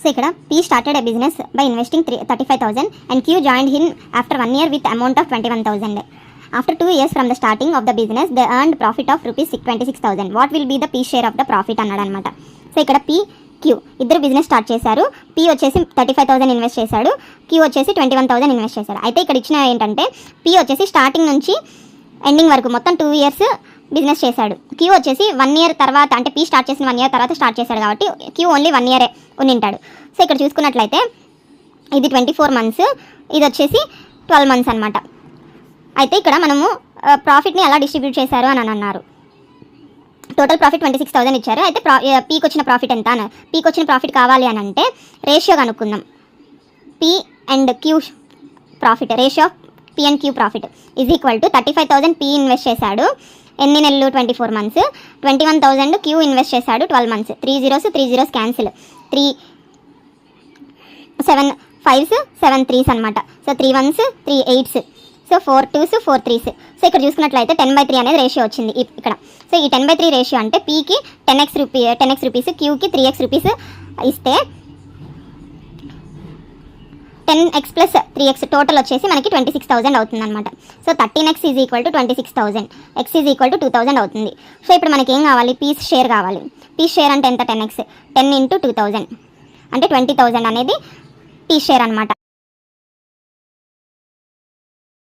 So ఇక్కడ P started a business by investing 35,000 and Q joined him after 1 year with amount of 21,000. After 2 years from the starting of the business, they earned profit of rupees 26,000. What will be the P share of the profit అన్నాడు అనమాట. So ఇక్కడ P, Q ఇద్దరు business start చేశారు. P వచ్చేసి 35,000 invest చేశాడు, Q వచ్చేసి 21,000 invest చేశాడు. అయితే ఇక్కడ ఇచ్చిన ఏంటంటే P వచ్చేసి స్టార్టింగ్ నుంచి ఎండింగ్ వరకు మొత్తం 2 years బిజినెస్ చేశాడు. Q వచ్చేసి 1 year తర్వాత, అంటే P స్టార్ట్ చేసిన 1 year తర్వాత స్టార్ట్ చేశాడు కాబట్టి Q ఓన్లీ 1 year ఉంటాడు. సో ఇక్కడ చూసుకున్నట్లయితే ఇది 24 months, ఇది వచ్చేసి 12 months అనమాట. అయితే ఇక్కడ మనము ప్రాఫిట్ని ఎలా డిస్ట్రిబ్యూట్ చేశారు అని అన్నారు. టోటల్ ప్రాఫిట్ 26,000 ఇచ్చారు. అయితే పీకి వచ్చిన ప్రాఫిట్ ఎంత అని, పీకి వచ్చిన ప్రాఫిట్ కావాలి అని అంటే రేషియో కనుక్కుందాం. P and Q profit, ratio of P and Q profit is equal to 35,000 P invest చేశాడు, ఎన్ని నెలలు 24 months, 21,000 Q ఇన్వెస్ట్ చేశాడు 12 months. 3 zeros cancel, 3 7 5s 7 3s అనమాట. So 3 1s 3 8s, so 4 2s 4 3s. So ఇక్కడ చూసుకున్నట్లయితే 10/3 అనేది ratio వచ్చింది ఇక్కడ. సో ఈ 10/3 రేషియో అంటే Pకి 10x రూపీస్, Qకి 3x రూపీస్ ఇస్తే 10x + 3x టోటల్ వచ్చేసి మనకి 26,000 అవుతుంది అనమాట. So 13x is equal to 26,000, x is equal to 2,000 అవుతుంది. సో ఇప్పుడు మనకి ఏం కావాలి, పీస్ షేర్ కావాలి. పీస్ షేర్ అంటే ఎంత, 10x, 10 × 2,000 అంటే 20,000 అనేది పీస్ షేర్ అనమాట.